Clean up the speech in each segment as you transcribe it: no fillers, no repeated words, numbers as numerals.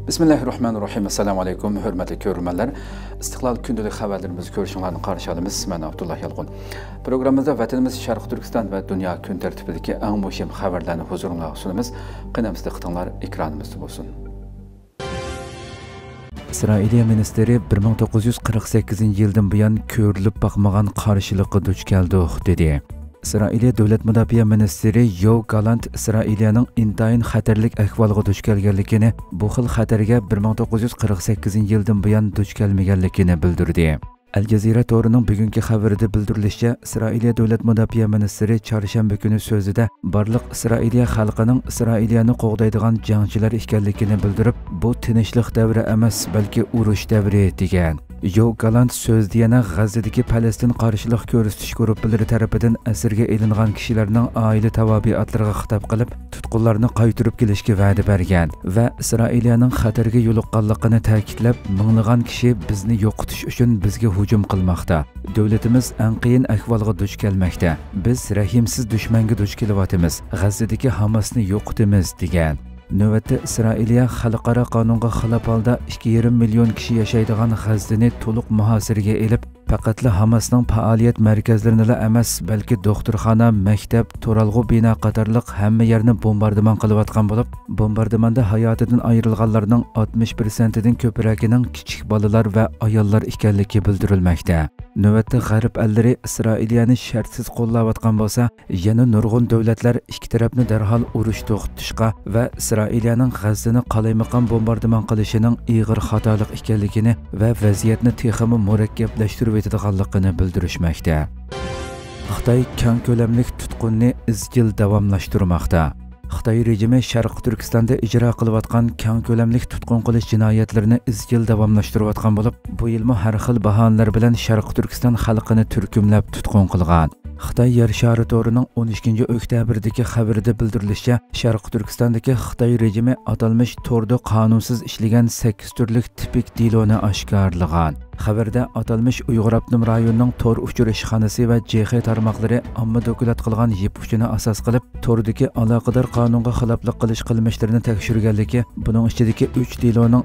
Bismillahirrahmanirrahim. Assalamu alaykum. Hürmetli görürmenler. İstiklal gündəlik xəbərlərimizi görüşünlərini qarşı alımız. Mən Abdullah Yalğun. Programımızda vətənimiz Şərq Türkistan və dünya gün tərtibindəki ən mühim xəbərlərini huzuruna sunumuz. Qınamızda qıtanlar ekranımızda olsun. İsrailiya ministeri 1948 yıldan buyan körülüp baxmagan qarşılıqqa duch keldik dedi. İsrailiya Dövlət Müdafiə Ministeri Yoav Gallant İsrailiyanın intayin xəterlik əhvalığa duch kelganligini, bu xil xəterga 1948 yıldan buyan duch kelmaganligini bildirdi. Al Jazeera to'rining bugungi xabarida bildirilishicha, İsrailiya Dövlət Müdafiə Ministeri çarşamba kuni so'zida barliq İsrailiya xalqining İsrailiyani qo'g'daydigan jangchilar ekanligini bildirib, bu tinchlik davri emas, balki urush davri degan. Yoav Gallant so'zda yana G'azzadagi Falastin qarshilik ko'rsatish guruhlari tarafidan asirga elingan kishilarning oila tabiatlariga xitob qilib, tutqunlarni qaytarib kelishga va'da bergan va İsrailiyaning xatarga yo'liqqanligini ta'kidlab, minglagan kishi bizni yo'qotish uchun bizga hujum qilmoqda. Davlatimiz eng qiyin ahvolga duch kelmoqda. Biz rahimsiz dushmanga duch kelyapmiz. G'azzadagi Hamasni yo'qotamiz degan. Növbətdə İsrailiya xalqaro qonunga xilof holda 2,5 million kishi yashaydigan G'azzani to'liq muhosiraga elib, faqatla Hamasning faoliyat markazlarini emas, balki doktorxona, maktab, to'ralg'u bino qatorliq hamma yerni bombardimon qilayotgan bo'lib, bombardimonda hayotidan ayrilganlarning 60%dan ko'progining kichik bolalar va ayollar ekanligi bildirilmoqda. Növbətdə G'arb ellari İsrailiyani shartsiz qo'llayotgan bo'lsa, yana nurg'un davlatlar ikki tarafni darhol urush to'xtatishga va İsrailiyaning G'azzani qalaymaqon bombardimon qilishining ig'ir xatolik ekanligini va vaziyatni texmi murakkablashtirib etadiganligini bildirishmoqda. Xitoy keng ko'lamli tutqunni izchil davomlashtirmoqda. Xitoy rejimi Sharq Turkistonda ijro qilayotgan keng ko'lamli tutqun qilish jinoyatlarini izchil davomlashtirayotgan bo'lib, bu yilmi har xil bahonalar bilan Sharq Turkiston xalqini turkumlab tutqun qilgan. Xitoy yer shari to'rining 12 oktyabrdagi xabarida bildirilishicha, Sharq Turkistondagi Xitoy rejimi atalmish to'rda qonunsiz ishlagan 8 turlik tipik deloni oshkorlagan. Xabarda atalmish Uyg'ur Abnum rayonining to'r uchur ishxonasi va JX tarmoqlari omma dokulat qilgan yip uchini asos qilib, to'rdagi aloqador qonunga xiloflik qilish qilmishlarini tekshirganligi, buning ichidagi 3 deloning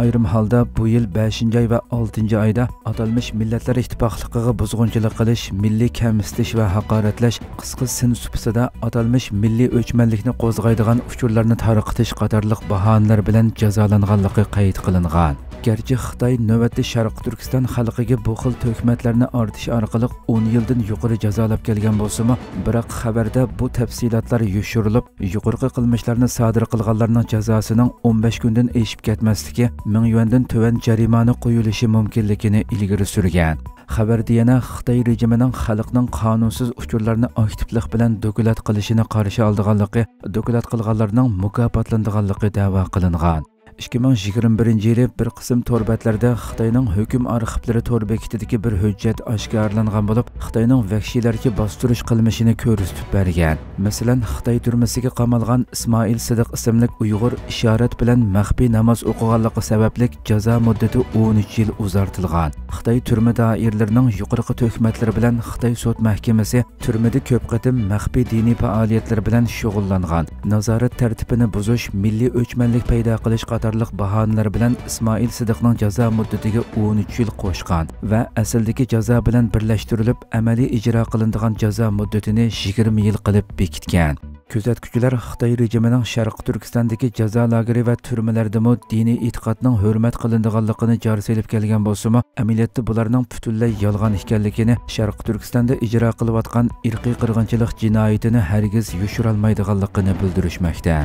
ayrim holda bu yil 5-oy va 6-oyda atalmish Millatlar Ittifoqligiga buzg'unchilik qilish, milliy kamsitish va haqoratlash, qisqa sin supsida atalmish milliy o'chmanlikni qo'zg'aydigan uchurlarni tarqatish qatorliq bahonalar bilan jazolanganligi qayd qilingan. Gerçi Xitoy navbatda Sharq Turkiston xalqiga bu xil to'kmatlarni ortish orqali 10 yildan yuqori jazolab kelgan bo'lsa-mu, biroq xabarda bu tafsilotlar yoshirilib, yuqorqi qilmishlarni sodir qilganlarning jazosining 15 kundan eshib ketmasligi, 1000 yuandan tuvan jarimani qo'yilishi mumkinligini ilgari surgan. Xabarda yana Xitoy rejimining xalqning qonunsiz uchurlarni aktivlik bilan dokulat qilishini qarshi olganligi, dokulat qilganlarning mukofotlanganligi da'vo qilingan. 2021 yili bir qism to'rbatlarda Xitoyning hukum arxivlari to'r bekitidagi bir hujjat oshkorlangan bo'lib, Xitoyning vahshiylarga bostirish qilmishini ko'rsatib bergan. Masalan, Xitoy turmasiga qamalgan Ismoil Sidiq ismli Uyg'ur ishorat bilan maxfiy namoz o'qiganligi sababli jazo muddati 13 yil uzartilgan. Xitoy turma doiralarining yuqorqi to'kmatlari bilan Xitoy sud mahkamasi turmada ko'p qatim maxfiy diniy faoliyatlar bilan shug'ullangan, nazorat tartibini buzish, milliy o'chmanlik paydo qilish bahonalar bilan İsmoil Sidiqning jazo muddatiga 13 yil qo'shgan va asldagi jazo bilan birlashtirilib amaliy ijro qilinadigan jazo muddatini 20 yil qilib bekitgan. Kuzatuvchilar Xitoy rejimining Sharq Turkistondagi jazo lageri va turmalardami diniy e'tiqodning hurmat qilinadiganligini joriy qilib kelgan bo'lsa-mu, amaliyotda bularning butunlay yolg'on ekanligini, Sharq Turkistonda ijro qilayotgan irqiy qirg'inchilik jinoyatini hargiz yushira olmaydiganligini bildirishmoqda.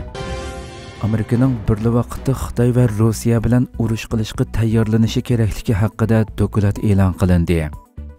Amerikaning birli vaqtda Xitoy va Rossiya bilan urush qilishga tayyorlanishi kerakligi haqida dokulat e'lon qilindi.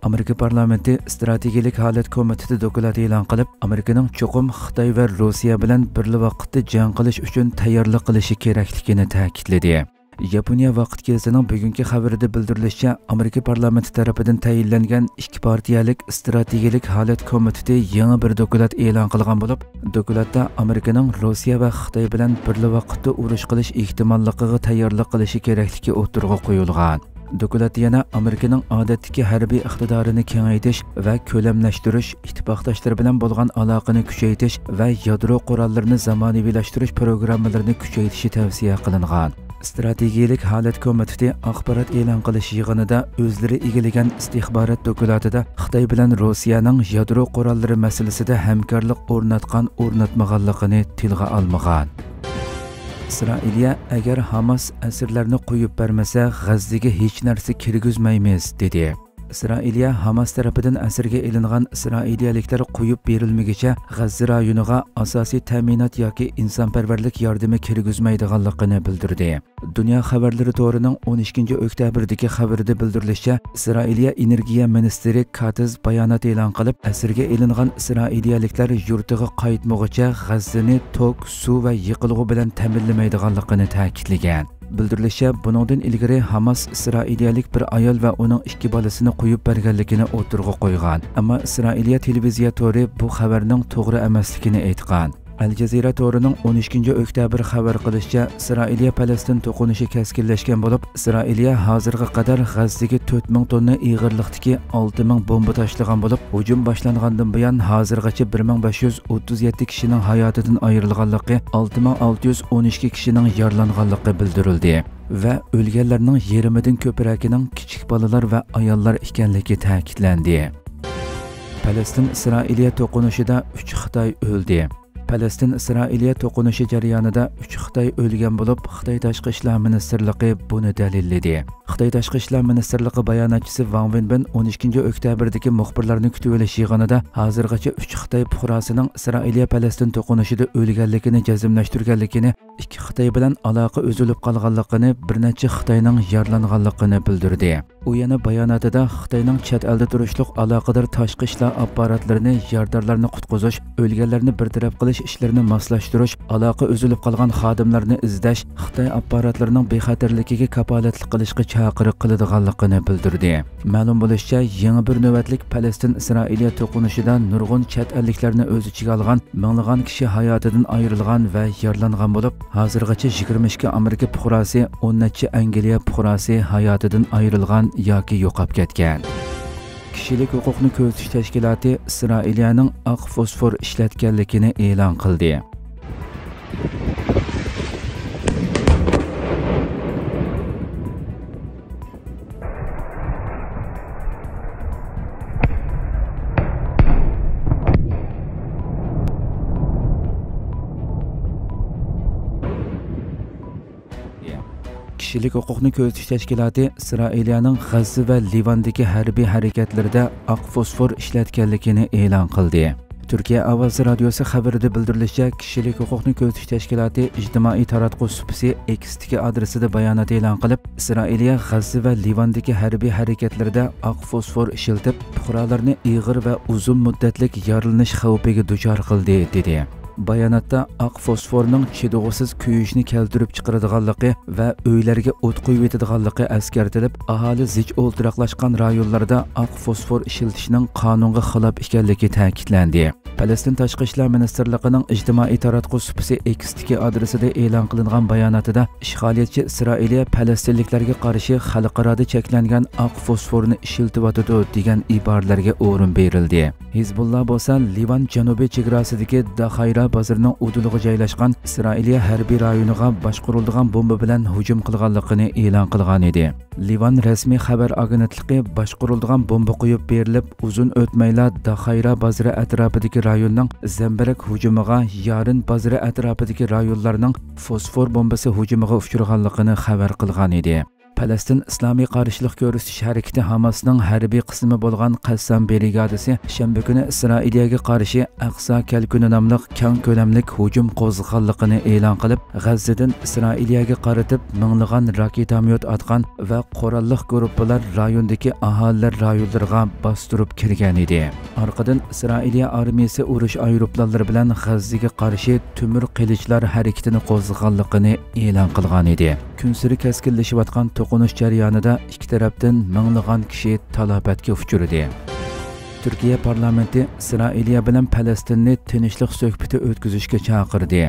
Amerika parlamenti strategik holat komiteti dokulat e'lon qilib, Amerikaning cho'qim Xitoy va Rossiya bilan birli vaqtda jang qilish uchun tayyorlik qilishi kerakligini ta'kidladi. Yaponiya vaqt gazetining bugungi xabarida bildirilishicha, Amerika parlamenti tarafidan tayinlangan ikki partiyalik strategik holat komiteti yangi bir dokulat e'lon qilgan bo'lib, dokulatda Amerikaning Rossiya va Xitoy bilan birli vaqtda urush qilish ehtimolligiga tayyorlik qilishi kerakligi o'tirg'a qo'yilgan. Dokulat yana Amerikaning odatdagi harbiy iqtidorini kengaytirish va ko'lamlashtirish, ittifoqdoshlar bilan bo'lgan aloqani kuchaytirish va yadro qurollarini zamonaviylashtirish programmalarini kuchaytirishi tavsiya qilingan. Strategiyalik holat komiteti axborot e'lon qilish yig'inida o'zlari egallagan istixborot dokumentida Xitoy bilan Rossiyaning yadro qurollari masalasida hamkorlik o'rnatmaganligini tilga olmagan. Isroiliya agar Hamas asirlarni qo'yib bermasa, G'azzaga hech narsa kirgizmaymiz dedi. Isroiliya Hamas tarafidan asirga ilingan isroiliyaliklar qo'yib berilmagicha G'azza rayoniga asosiy ta'minot yoki insonparvarlik yordami kirgizmaydiganligini bildirdi. Dunyo xabarlari to'rining 12-oktyabrdagi xabarida bildirilishicha, Isroiliya energiya ministri Katz bayonot e'lon qilib, asirga ilingan isroiliyaliklar yurtiga qaytmoqcha G'azzani tok, suv va yiqilg'u bilan ta'minlamaydiganligini ta'kidlagan. Bildirilishicha, buningdan ilgari Hamas isroiliyalik bir ayol va uning 2 bolasini qo'yib berganligini o'tirg'a qo'ygan. Ammo Isroiliya televiziya to'ri bu xabarning to'g'ri emasligini aytgan. Al Jazeera to'rining 13-oktyabr xabar qilishicha, Isroiliya Falastin to'qinishi keskinlashgan bo'lib, Isroiliya hozirga qadar G'azzaga 4000 tonna ig'irlikdagi 6000 bomba tashlagan bo'lib, hujum boshlangandan buyon hozirgacha 1537 kishining hayotidan ayrilganligi, 6612 kishining yaralanganligi bildirildi va o'lganlarning yarmidan ko'pragining kichik bolalar va ayollar ekanligi ta'kidlandi. Falastin Isroiliya to'qinishida 3 Xitoy o'ldi. Falastin Isroiliya to'qinishi jarayonida 3 Xitoy o'lgan bo'lib, Xitoy Tashqi ishlar ministrligi buni dalilladi. Xitoy Tashqi ishlar ministrligi bayonotchisi Wang Wenbin 12-oktyabrdagi muxbirlarni kutib olish yig'inida hozirgacha 3 Xitoy fuqarosining Isroiliya Falastin to'qinishida o'lganligini jazmlashtirganligini, 2 Xitoy bilan aloqa uzilib qolganligini, bir necha Xitoyning yaralanganligini bildirdi. U yana bayonotida Xitoyning chet elda turishliq aloqador tashqi ishlar apparatlarini, yordamlarni qutqizish, o'lganlarni bartaraf qilish ishlarini moslashtirish, aloqa uzilib qolgan xodimlarni izlash, Xitoy apparatlarining bexatarligiga kapolatlik qilishga chaqiriq qiladiganligini bildirdi. Ma'lum bo'lishicha, yangi bir navbatlik Falastin Isroiliya to'qinishida nurg'un chet elliklarni o'z ichiga olgan, minglagan kishi hayotidan ayrilgan va yaralangan bo'lib, hozirgacha 22 Amerika fuqarosi, 10 necha Angliya fuqarosi hayotidan ayrilgan yoki yo'qolib ketgan. Kishilik huquqni ko'zitish tashkiloti Isroiliyaning oq fosfor ishlatganligini e'lon qildi. Kishilik huquqni ko'zitish tashkiloti Isroiliyaning G'azza va Livandagi harbiy harakatlarida oq fosfor ishlatganligini e'lon qildi. Turkiya Ovozi radiosi xabarida bildirilishicha, kishilik huquqni ko'zitish tashkiloti ijtimoiy taratquv supsi X-dagi adresida bayonot e'lon qilib, Isroiliya G'azza va Livandagi harbiy harakatlarida oq fosfor ishlatib, fuqarolarni ig'ir va uzun muddatlik yaralanish xavfiga duchor qildi dedi. Bayonotda oq fosforning chidog'isiz kuyishni keltirib chiqaradiganligi va uylarga o't qo'yib etadiganligi eskartilib, aholi zich o'ltiraqlashgan rayonlarda oq fosfor ishlatishning qonunga xilof ekanligi ta'kidlandi. Falastin Tashqi ishlar ministrligining ijtimoiy taratquv supsi X-dagi adresida e'lon qilingan bayonotida ishg'oliyatchi Isroiliya falastinliklarga qarshi xalqaroda cheklangan oq fosforni ishlatib degan iboralarga o'rin berildi. Hizbullah bo'lsa, Livan janubiy chegarasidagi Dahayra bozorining uduliga joylashgan Isroiliya harbiy rayoniga boshqarilgan bomba bilan hujum qilganligini e'lon qilgan edi. Livan rasmiy xabar agentligi boshqarilgan bomba qo'yib berilib, uzun o'tmayla Dahayra bozori atrofidagi rayonning zambarak hujumiga, Yarin bozori atrofidagi rayonlarning fosfor bombasi hujumiga uchraganligini xabar qilgan edi. Falastin Islomiy qarshilik ko'rsatish harakati Hamasning harbiy qismi bo'lgan Qassam brigadasi shanba kuni Isroiliyaga qarshi Aqsa kalkuni nomli keng ko'lamlik hujum qo'zg'alganligini e'lon qilib, G'azzadan Isroiliyaga qaratib minglagan raketamyot atgan va qurolli guruhlar rayondagi aholilar rayonlariga bostirib kirgan edi. Orqadan Isroiliya armiyasi urush aeroplanlari bilan G'azzaga qarshi tumur qilichlar harakatini qo'zg'alganligini e'lon qilgan edi. Kunsiri keskinlashayotgan to'qinish jarayonida ikki tarafdan minglagan kishi talafotga uchradi. Turkiya parlamenti Isroiliya bilan Falastinni tinchlik suhbati o'tkazishga chaqirdi.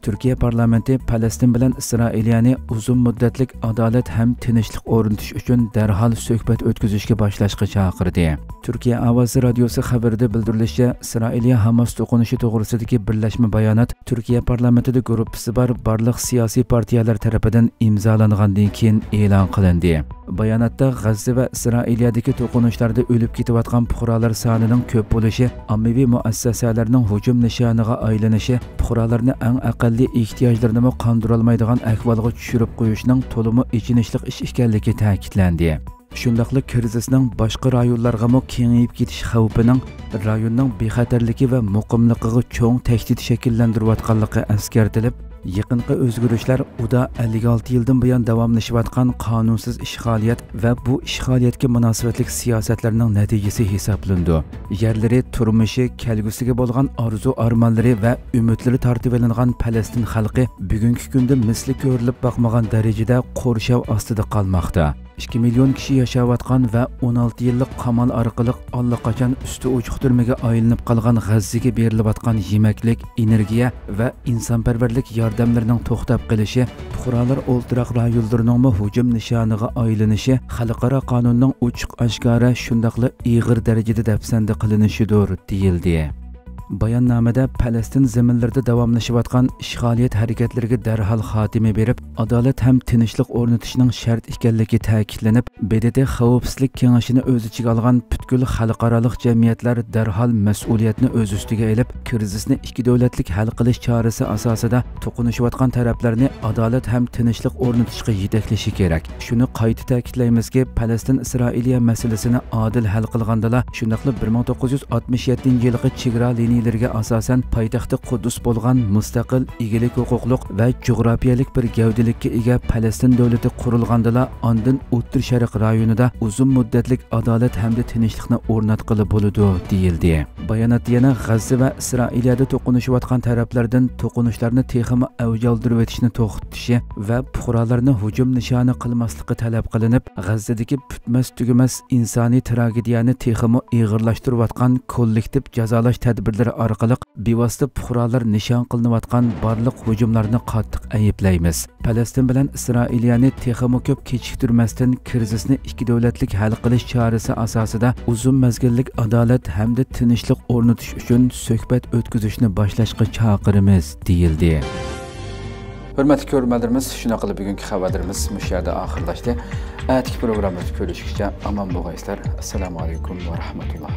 Türkiye parlamenti Palestin bilan İsrailiyani uzun muddatlik adolat ham tinchlik o'rnatish uchun darhol suhbat o'tkazishga boshlashga chaqirdi. Türkiye Ovozi radiosi xabarida bildirilishicha, İsrailiya Hamas to'qinishi to'g'risidagi birlashma bayonot Türkiye parlamentida gruppasi bor barliq siyosiy partiyalar tomonidan imzolangandan keyin e'lon qilindi. Bayonotda G'azza va İsrailiyadagi to'qinishlarda o'lib ketayotgan fuqarolar sonining ko'p bo'lishi, ommaviy muassasalarning hujum nishoniga aylanishi, fuqarolarni eng aqalli ehtiyojlarini qondirolmaydigan ahvolga tushirib qo'yishning to'limi ichinishli ish ekanligi ta'kidlandi. Shundaqli krizisning boshqa rayonlarga kengayib ketish xavfining rayonning bexatarligi va muqimligiga cho'ng tahdid shakllantirayotganligi eskartilib, yaqinqi o'zgarishlar uda 56 yildan buyon davomlashayotgan qonunsiz ishg'oliyat va bu ishg'oliyatga munosabatli siyosatlarning natijasi hisoblandi. Yerlari, turmushi, kelgusiga bo'lgan orzu-armonlari va umidlari tortib olingan Falastin xalqi bugungi kunda misli ko'rilib boqmagan darajada qo'rshav ostida qolmoqda. 2 million kishi yashayotgan va 16 yillik qamal orqali allaqachon usti ochiq turmaga aylanib qolgan G'azzaga berilayotgan yemaklik, energiya va insonparvarlik yordamlarining to'xtab qolishi, fuqarolar o'ltiroq rayonlarining hujum nishoniga aylanishi, xalqaro qonunning ochiq-oshkora shundaqli ig'ir darajada dafsanda qilinishidir, deyildi. Bayonnomada Falastin zaminlarida davomlashayotgan ishg'oliyat harakatlariga darhol xotima berib, adolat ham tinchlik o'rnatishning shart ekanligi ta'kidlanib, BDT xavfsizlik kengashini o'z ichiga olgan butkul xalqaro jamiyatlar darhol mas'uliyatni o'z ustiga olib, krizisni ikki davlatlik hal qilish chorasi asosida to'qinishayotgan taraflarni adolat ham tinchlik o'rnatishga yetaklashi kerak. Shuni qayta ta'kidlaymizki, Falastin Isroiliya masalasini adil hal qilgandala, shundaqli 1967-yilgi chegara liniyalariga asosan poytaxti Quddus bo'lgan mustaqil, egilik huquqliq va jo'grafiyalik bir gavdalikka ega Falastin davlati qurilgandala, ondan O'rta Sharq rayonida uzun muddatlik adolat hamda tinchlikni o'rnatqili bo'ladi, deyildi. Bayonot yana G'azza va İsrailiyada to'qinishayotgan taraflardan to'qinishlarni texmi avj oldirib o'tishni to'xtatishi va fuqarolarni hujum nishoni qilmasligi talab qilinib, G'azzadagi bitmas tugamas insoniy tragediyani texmi ig'irlashtirayotgan kollektiv jazolash tadbirlari orqali bevosita fuqarolar nishon qilinayotgan barliq hujumlarni qattiq ayiblaymiz. Falastin bilan İsrailiyani texmi ko'p kechiktirmasdan krizisni ikki davlatlik hal qilish chorasi asosida uzun mezgillik adolat hamda tinchlik o'rnatish uchun suhbat o'tkazishni boshlashga chaqiramiz, deyildi. Hurmatli ko'ruvchilarimiz, shuna qilib bugungi xabarlarimiz mush yerda oxirlashdi. Atigi programmamizni ko'rishguncha omon bo'linglar. Assalomu alaykum va rahmatulloh.